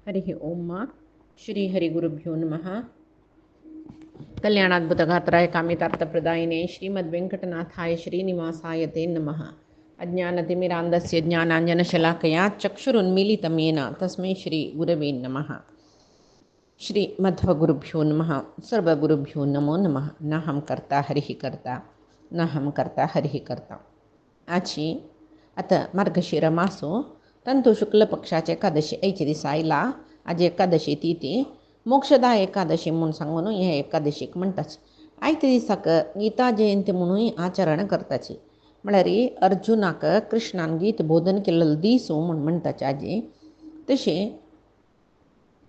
हरिः ओम श्री हरिगुरुभ्यो नमः। कल्याणाद्भुतगात्राय कामितार्थप्रदायिने श्रीमद्वेङ्कटनाथाय श्रीनिवासाय ते नमः। अज्ञानतिमिरान्धस्य ज्ञानाञ्जनशलाकया चक्षुरुन्मीलितं येन तस्मै श्रीगुरवे नमः। श्रीमध्वगुरुभ्यो नमः। सर्वगुरुभ्यो नमो नमः। नाहं कर्ता हरिः कर्ता, नाहं कर्ता हरिः कर्ता. आजची आता मार्गशीर मासो तंतु शुक्ल पक्षाचे एकादशी ऐचे दिसा आयला. आज एकादशी ती मोक्षदा एकादशी म्हणून सांगून हे एकादशीक म्हणटाच. आयते दिसाक गीता जयंती म्हणून आचरण करताची. म्हळ्यार अर्जुनाक कृष्णान गीत बोधन केलेलो दीस म्हणून म्हणटाचे आजी. तशे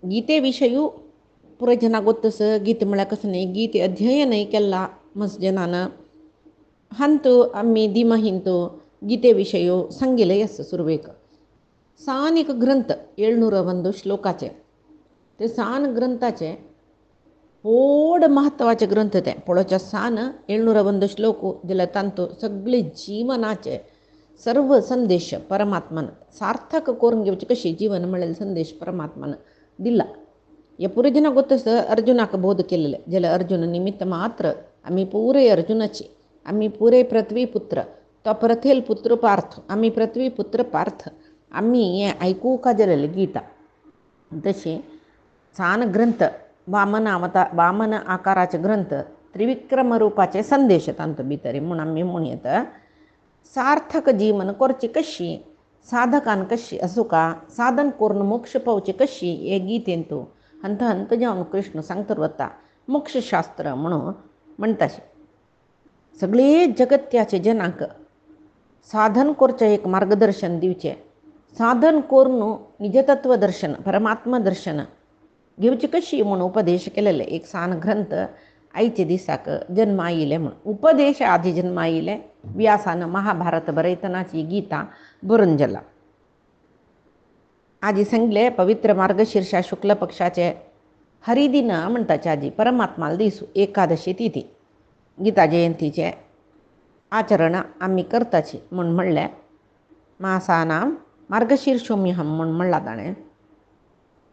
गीते विशयू पुरे जनाक गोत्तस. गीत म्हळ्यार कसं नाही, गीते अध्ययनय केला मस जनान हंतु आम्ही दिमा हिंतू गीते विषयू सांगिले अस सुरवेक. सान एक ग्रंथ 701 श्लोकाचे. ते सान ग्रंथाचे व्हड महत्वाचे ग्रंथ ते पळोवचे. सान 701 श्लोक दिले तांतू सगळे जीवनाचे सर्व संदेश परमात्मान सार्थक करून घेवचे कशी जीवन म्हणलेले संदेश परमात्मान दिला. हे पुरे जना गोत्तस अर्जुनाक बोध केलेले. जाल्यार अर्जुन निमित्त मात्र आम्ही पुरे अर्जुनाची, आम्ही पुरे पृथ्वी पुत्र, तो प्रथेल पुत्र पार्थ, आम्ही पृथ्वी पुत्र पार्थ, आम्ही हे ऐकू का जालेले गीता. तसे सान ग्रंथ वामन आकाराचे ग्रंथ त्रिविक्रम रूपाचे संदेश तांतो भितर म्हणून आम्ही म्हणयत. सार्थक जीवन करची कशी, साधकान कशी असू का, साधन करून मोक्ष पावचे कशी हे गीतेन तू हंत हंत जावन कृष्ण सांगतर वता. मोक्षशास्त्र म्हणून म्हणटाशे. सगळे जगत्याचे जनाक साधन करचे एक मार्गदर्शन दिवचे. साधन करून निजतत्व दर्शन परमात्मा दर्शन घेवची कशी म्हणून उपदेश केलेले एक सान ग्रंथ आईचे दिसाक जन्म आयिले. म्हणून उपदेश आधी जन्म आयिले. व्यासान महाभारत बरयतनाची गीता बरोवन जाला. आजी सांगले पवित्र मार्गशीर्षा शुक्ल पक्षाचे हरिदिन म्हणटाचे आजी परमात्माला दिसू एकादशी तिथी गीता जयंतीचे आचरण आम्ही करताची म्हणून म्हणले. मासानां मार्गशीर्षोम्यहम म्हणून म्हणला ताणें.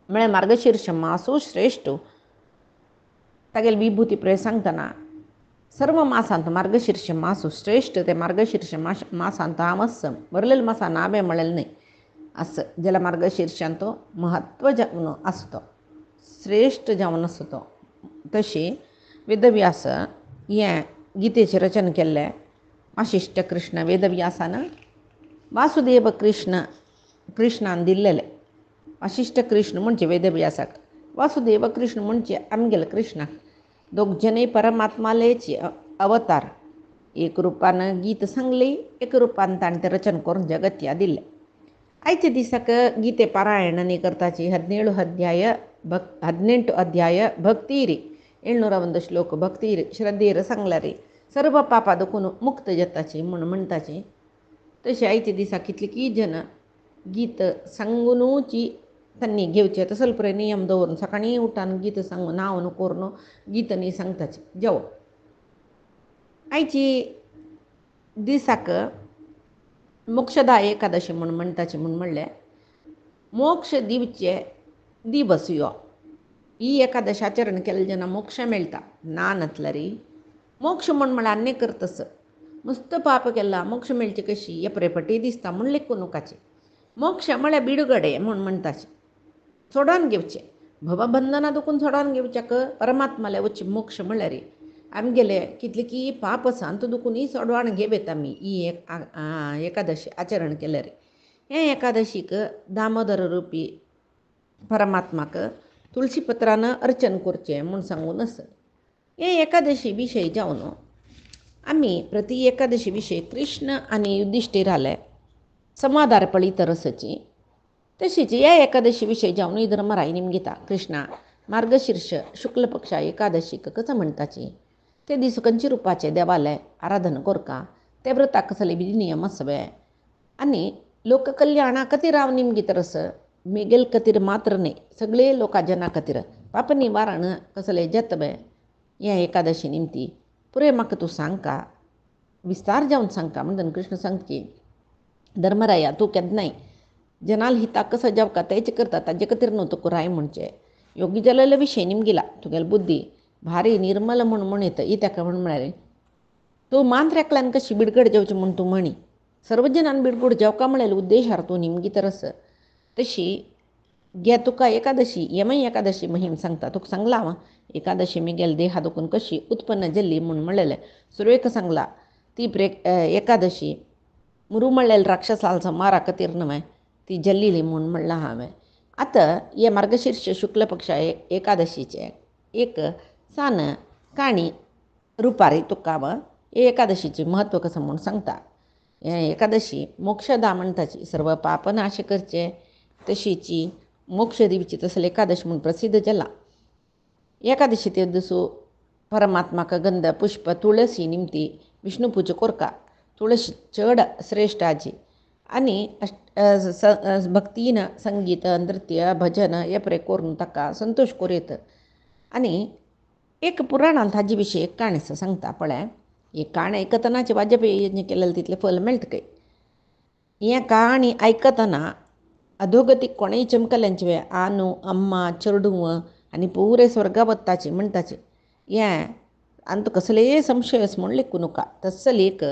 म्हळ्यार मार्गशीर्ष मासू श्रेष्ठ तागेले विभूती प्रे सांगतना सर्व मासांत मार्गशीर्ष मासू श्रेष्ठ. ते मार्गशीर्ष मासांत आमस्सम बरलेले मासा नाबे म्हळेले नाही असं. ज्याला मार्गशीर्षांतो महत्व जावन असतो, श्रेष्ठ जावन असतो. तशी वेदव्यास हे गीतेचे रचन केल्ले वाशिष्ठ कृष्ण वेदव्यासान वासुदेव कृष्णान दिल्लेले. वाशिष्ठ कृष्ण म्हणजे वेदव्यासाक, वासुदेव कृष्ण म्हणजे आमगेले कृष्णाक. दोग जने परमात्मालेचे अवतार. एक रूपानं गीत सांगली, एक रूपान ताणें तें रचन करून जगत्या दिले. आयचे दिसाक गीते पारायण करताची 18 अध्याय भक्तीरी 701 श्लोक भक्तीरी श्रद्धेर सांगल्यारी सर्व पापा दुखून मुक्त जाताची म्हणून म्हणटाची. तसे आयचे दिसा कितले की जन गीत सांगूनची त्यांनी घेवचे. तसल पुरे नियम दवरून सकाळी उठान गीत सांगून नावन करून गीत न्ही सांगताचे जेव. आयची दिसाक मोक्षदा एकादशी म्हणून म्हणटाचे म्हणून म्हणले. मोक्ष दिवचे दिवस यो. ही एकादशी आचरण केले जना मोक्ष मेळटा ना नतलरी. मोक्ष म्हळ्यार अन्य करतस. मस्त पाप केला मोक्ष मेळचे कशी हे प्रेपटी दिसता म्हूण लेखू नकाचे. मोक्ष म्हळ्यार बिडगडे म्हणून म्हणटाचे. सोडोन घेवचे भवबंधना दुखून सोडोन घेवच्याक परमात्माले वचचे मोक्ष म्हळ्यार आमगेले कितले की पाप सांत दुखून सोडवान घेवेत आमी ही एकादशी आचरण केल्यार. हे एकादशीक दामोदर रूपी परमात्माक तुळशी पत्रानं अर्चन करचें म्हूण सांगून आसत. हे एकादशी विशयी जावन आमी प्रति एकादशी विशयी कृष्ण आनी युधिष्ठिराले समादार पळयत रसची. तशीच ह्या एकादशी विशयी जावन ही धर्मराय निमगीता कृष्णा मार्गशीर्ष शुक्ल पक्षा एकादशीक कसं म्हणटाची. ते दीस खंयचे रुपाचे देवाले आराधन करका, ते व्रताक कसले विधी नियम आसवे आनी लोककल्याणा खातीर हांव निमगीत रस. मेगेल खातीर मात्र न्ही, सगळे लोका जना खातीर पाप निवारण कसले जतबे ह्या एकादशी निमती पुरे म्हाका तूं सांगका विस्तार जावन सांगता म्हणून कृष्ण सांगता की धर्मराया तूं केन्नाय जनाल हिता कसं जेवका तेच करता ताजे खातीर न्हू तुका राय म्हणचे योगी जाल्यार विशय निमगेला तुगेली बुद्धी भारी निर्मल म्हण येतं ही ताका म्हण म्हळ्यार तूं मांत रेकल्यान कशी बिडगड जेवची म्हूण तूं म्हणी सर्व जनान बिडगड जेवका म्हळ्यार उद्देशार तूं निमगी तरस तशी घे तुका एकादशी यमय एकादशी महिम सांगता तुका सांगला हांव एकादशी मिगेल देहा दुखून कशी उत्पन्न जल्ली म्हूण म्हणलेलें सुरवेक सांगला ती एकादशी मुरू म्हणलेलं राक्षसालचा मारा खातीर न्हय ती जल्लिली म्हूण म्हणलां हांवें आतां हे मार्गशीर्ष शुक्ल पक्षा एकादशीचे एक सान काणी रुपारी तुका हांव एकादशीचे म्हत्व कसं म्हूण सांगता एकादशी मोक्षदा म्हणटाची सर्व पापनाश करचे तशीची मोक्ष दिवची तसले एकादशी म्हणून प्रसिद्ध जाला एकादशी ते दिसू परमात्माक गंध पुष्प तुळसी निमती विष्णू पूजा कोरका तुळशी चड श्रेष्ठ आजी आनी भक्तीन संगीत नृत्य भजन हे परे करून ताका संतोष कोरयत आनी एक पुराणांत हाजे विशीं एक काणयें सांगता पळय ही काण आयकतनाचे वाजपेयी केलेलें तितलें फल मेळटकें हें काणी आयकतना अधोगतीक कोणेय चमकल्यांचे आनू अम्मा चेडूं आनी पुरे स्वर्गा वत्ताची म्हणटाची हें अंत कसलेय संशयस म्हूण लेखू नका तस्स लेख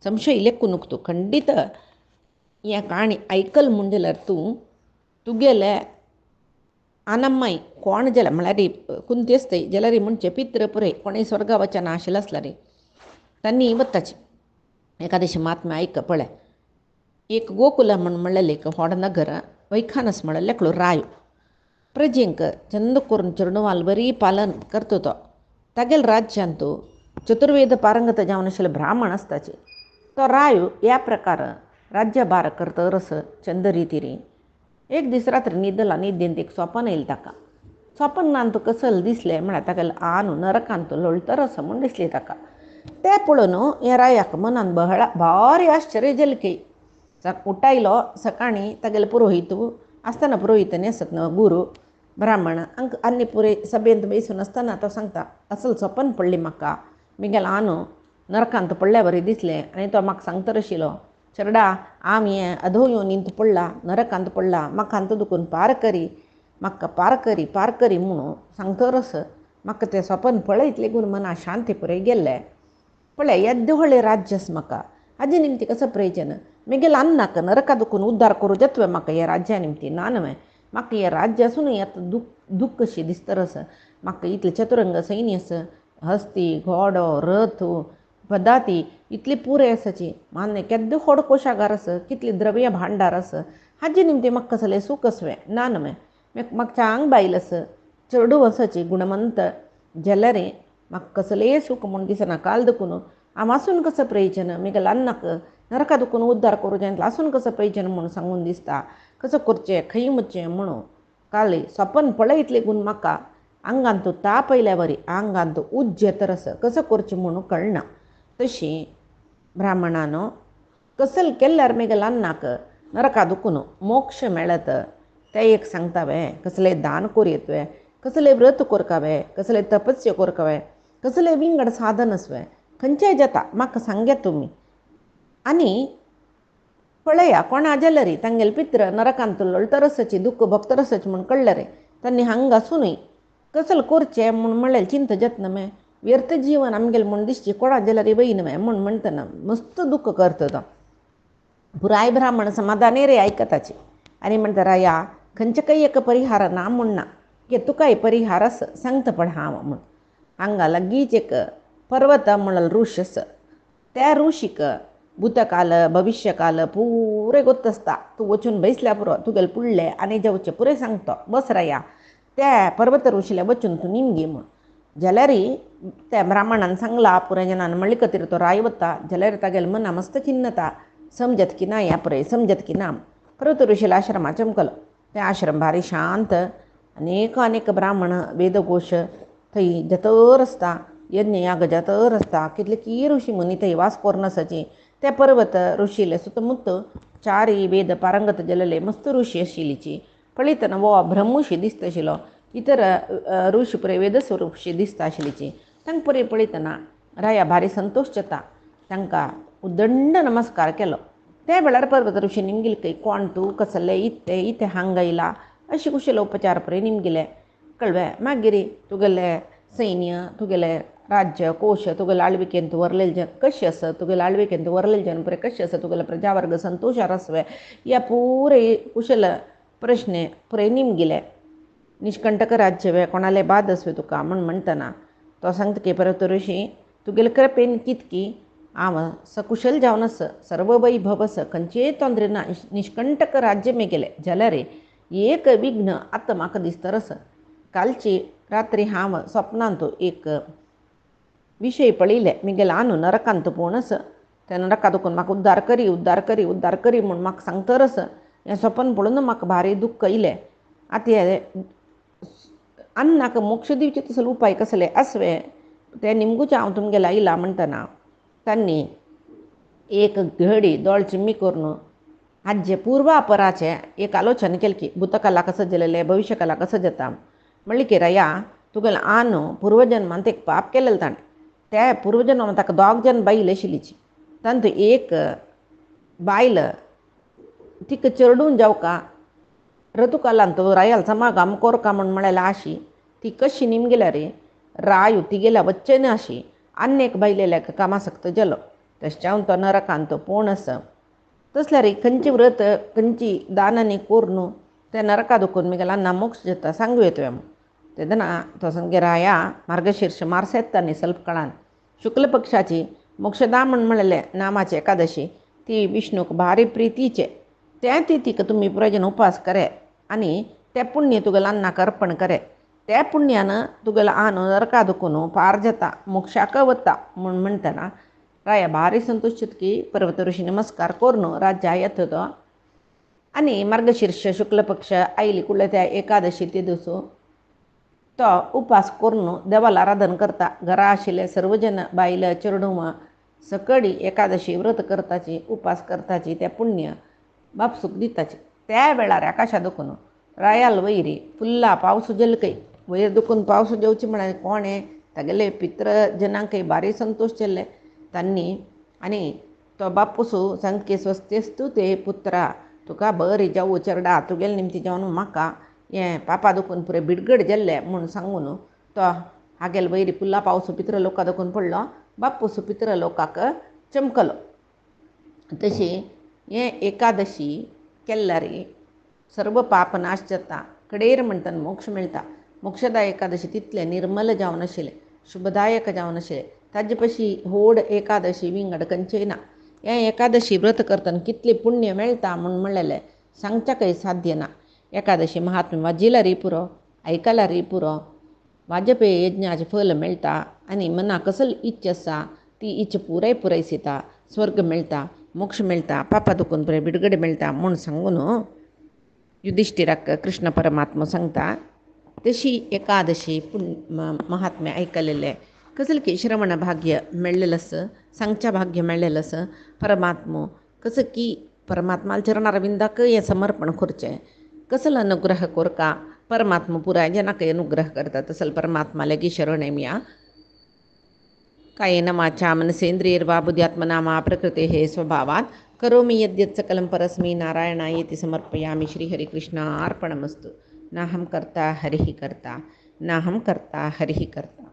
संशय लेखू नका तूं खंडीत हें काणी आयकल म्हूण जाल्यार तूं तुगेले आनम्माई कोण जाल्यार म्हळ्यार कुंती आसताय जाल्यार म्हणचे पित्र पुरे कोणेय स्वर्गा वचना आशिल्लो आसल्यार तांणी वत्ताची एकादशी महात्म्य आयक पळय एक गोकुल म्हणलेलें एक व्हड नगर वैखानस म्हणलें एकलो राय प्रजेंक चंद करून चेडवाल बरी पालन करता तो तागेल राज्यांत चतुर्वेद पारंगत जावन आशिल्ले ब्राह्मण आसताचे तो रायो ह्या प्रकार राज्यभार करता रस चंद रितीरी एक दीस रात्री न्हिदला न्हिदेंत एक स्वपन येयलें ताका स्वपनांत कसल दिसलें म्हळ्यार तागेलें आनू नरकांत लोळतर रस म्हूण दिसलें ताका तें पळोवन हे रायाक मनान भारी आश्चर्य जालें की उठायलो सकाळीं तागेले पुरोहीत आसतना पुरोहीत आसत न्हय गुरू ब्राह्मण आनी पुरे सभेंत बसून आसतना तो सांगता असल स्वपन पडली म्हाका मिगेलो आनू नरकांत पडल्या बरें दिसलें आनी तो म्हाका सांगता आशिल्लो चेडा हांव हें अधो योनींत पडला नरकांत पडला म्हाका अंत दुखून पार करी म्हाका पार करी म्हणून सांगतरस म्हाका तें स्वपन पळयतलें गुण मना शांती पुरे गेल्लें पळय येद्द व्हडलें राज्य आसा म्हाका हाजे निमती कसं प्रयोजन मिगेल अन्नाक नरका दुखून उद्धार करूं येतवे म्हाका हे राज्या निमती ना न्हय म्हाका हें राज्य आसूनय आतां दूख कशी दिसतरस म्हाका इतलें चतुरंग सैन्य हस्ती घोडो रथ पदाती इतली पुरे आसाची मान्य केद्द व्हड कोशागार आस कितली द्रव्य भांडार आस हाजे निमती म्हाका कसलें सूख आसवें ना न्हय म्हाका चांग बायल आस चेडूं आसाची गुणमंत जाल्यार म्हाका कसलेंय सूख म्हूण दिसना काल देखून हांव आसून कसं प्रयोजन मिगेल अन्नाक नरका दुखून उद्धार करूं जाय आसून कसं प्रयोजन म्हणून सांगून दिसता कसं करचें खंय वचचें म्हणून काल स्वपन पळयतलें गुण म्हाका आंगांत ताप आयल्या बरी आंगांत उज्ज तरस कसं करचें म्हणून कळना तशी ब्राह्मणानो कसल केल्यार मिगेल अन्नाक नरका दुखून मोक्ष मेळत तें एक सांगतावे कसलें दान कोरयतवे कसलें व्रत कोरकावे कसलें तपस्या कोरकावे कसलें विंगड साधन आसवें खंयचेय जाता म्हाका सांगया तुमी आनी पळया कोणा जाल्यार तांगेले पित्र नरकांत लोळतरसाची दुख्ख भोगतरसाची म्हूण कळल्यार तांणी हांगा आसूनय कसल करचें म्हूण म्हणलें चिंत जत्न मे व्यर्थ जीवन आमगेलें म्हूण दिसची कोणा जाल्यार वयन मे म्हूण म्हणटना मस्त दुख्ख करता तो पुराय ब्राह्मण समाधाने रे आयकताची आनी म्हणटा राया खंयचे काही एक परिहार ना म्हूण की तुकाय परिहार आस सांगता पळ हांव म्हूण हांगा लागींच एक पर्वत म्हणल्यार ऋष आस त्या ऋषीक भूतकाल भविष्यकाल पुरे गोत्त आसता तूं वचून बसल्या पुरो तुगेले पुडले आनी जेवचे पुरे सांगता बस राया त्या पर्वत ऋषीला वचून तूं निमगी म्हूण जाल्यार त्या ब्राह्मणान सांगला पुराय जनान म्हणले खातीर तो राय वता जाल्यार तागेले मना मस्त खिन्नता समजत की ना ह्या पुरे समजत की ना पर्वत ऋषीला आश्रमा चमकलो तें आश्रम भारी शांत अनेक ब्राह्मण वेदघोश थंय जतर आसता यज्ञ याग जतर आसता कितले ऋषी मुनी थंय वास करून आसाची त्या पर्वत ऋषीले सुतमुत्त चारी वेद पारंगत जाल्ले मस्त ऋषी आशिल्लीची पळयतना वो ब्रह्मशी दिसता आशिल्लो इतर ऋषी पुरे वेदस्वरूपशी दिसता आशिल्लीची तांकां पुरे पळयतना राया भारी संतोश जाता तांकां उदंड नमस्कार केलो त्या वेळार पर्वत ऋषी निमगिल कोण तूं कसले इत्ते इथे हांगयला अशी कुशलोपचार पळय निमगिले कळवे मागीर तुगेले सैन्य तुगेले राज्य कोश तुगेले आಳ್ವಿಕೆಂತ वरलेले जन कशें आसा तुगेले आಳ್विಕೆಂತ वरलेले जन पळय कशें आसा तुगेले प्रजावर्ग संतोषार आसवे या पुरे कुशल प्रश्न पळय निमगिले निष्कंटक राज्यवे कोणाले बाद आसवे तुका म्हणटना तो सांगता की पर्वत ऋषी तुगेले कृपेन कितकी हांव सकुशल जावन आस सर्व वैभव आस खंयचेय तोंदरे ना निष्कंटक राज्य मेगेले जाल्यार एक विघ्न आतां म्हाका दिसता आसा कालची रात्री हांव स्वप्नांत एक विशय पळयले मिगेले आनु नरकांत पोवन आसा त्या नरका दुखून म्हाका उद्धार करी उद्धार करी उद्धार करी म्हूण म्हाका सांगतर आसा हें स्वप्न पळोवन म्हाका भारी दुख्ख येयलें आतां हे अन्नाक मोक्ष दिवचे तसले उपाय कसले आसवे ते निमगूचे हांव तुमगेले आयला म्हणटना तांणी एक घडी दोळ चिम्मी करून हाजे पूर्वापराचे एक आलोचना केली की भूतकाला कसं जालेले भविष्यकाला कसं जाता म्हणली की रया तुगेले आनु पूर्वजन्मांत एक पाप केलेलें ताणें त्या पूर्वजन्मांत ताका 2 जन बायल आशिल्लीची तातूंत एक बायल तिका चेडून जावका ऋतुकालांत रायाल समागम कोरका म्हूण म्हळ्यार आशी ती कशी निमगेल्या रे रायू तिगेल्या वच्चे नाशी आनी एक बायलेल्याक कामासक्त जालो तशें तो नरकांत पोवन आसा तसल्यार खंयची व्रत खंयची दानांनी कोरून त्या नरका दुखून मिगेला ना मोक्ष जाता सांगू येतोय तेदना तो संगे राया मार्गशीर्ष मार्च येतानी ಸ್ವಲ್ಪ काळान शुक्ल पक्षाची मोक्षदा म्हूण म्हणलेले नामाची एकादशी ती विष्णूक भारी प्रितीचे त्या तिथीक तुमी प्रयोजन उपास करे आनी ते पुण्य तुगेला अन्नाक अर्पण करे त्या पुण्यान तुगेलो आनु नरका दुखून पार जाता मोक्षाक वता म्हूण म्हणटना राया भारी संतुश्ट की पर्वत ऋषी नमस्कार करून राज्य येत तो आनी मार्गशीर्ष शुक्ल पक्ष आयली कुळ्ळे त्या एकादशी ते दिवस तो उपास करून देवाला आराधन करता घरा आशिल्ले सर्व जन बायल चेडूं सकळी एकादशी व्रत करताची उपास करताची ते पुण्य बापसूक दिताची त्या वेळार आकाशा दुखून रायाल वयरी फुल्ला पावस जलकय वयर दुखून पावस जेवची म्हळ्यार कोणे तागेले पित्र जनांकय भारी संतोष जाल्ले तांणी आनी तो बापूसू सांगता की स्वस्तेस्तू ते पुत्रा तुका बरी जावं चेडा तुगेले निमती जावन म्हाका हें पापा दुखून पुरे बिडगड जाल्ले म्हूण सांगून तो हागेले वयरी फुल्ला पावस पित्र लोका दुखून पडलो बापूसू पित्र लोकाक चमकलो तशी हें एकादशी केल्यार सर्व पाप नाश जाता कडेर म्हणटना मोक्ष मेळटा मोक्षदा एकादशी तितले निर्मल जावन आशिल्ले शुभदायक जावन आशिल्ले ताजे पशी व्हड एकादशी विंगड खंयचेय ना हें एकादशी व्रत करतना कितले पुण्य मेळटा म्हूण म्हणलेलें सांगच्याकय साध्य ना एकादशी महात्म्य वाजिला री पुरो आयकला री पुरो वाजपेयी यज्ञाचें फल मेळटा आनी मनाक कसली इच्छा आसा ती इच्छा पुरायसिता स्वर्ग मेळटा मोक्ष मेळटा पापा दुखून पुरे बिडगडे मेळटा म्हूण सांगून युधिष्ठिराक कृष्ण परमात्मा सांगता तशी एकादशी महात्म्य आयकलेले कसले की श्रवण भाग्य मेळ्ळेलें आसा सांगच्या भाग्य मेळ्ळेलें आसा परमात्मो कसं की परमात्मा चरणारविंदाक हें समर्पण करचें कसलो अनुग्रह कोरका परमात्मा पुराय जनाकय अनुग्रह करता तसल परमात्मा लेगी शरण येमया कायेन वाचा मनसेन्द्रियैर्वा बुद्ध्यात्मना मा प्रकृतेः स्वभावात् करोमि यद्यत् सकलं परस्मै नारायणायेति समर्पयामि श्रीहरिकृष्णार्पणमस्तु नाहं कर्ता हरिः कर्ता नाहं कर्ता हरिः कर्ता।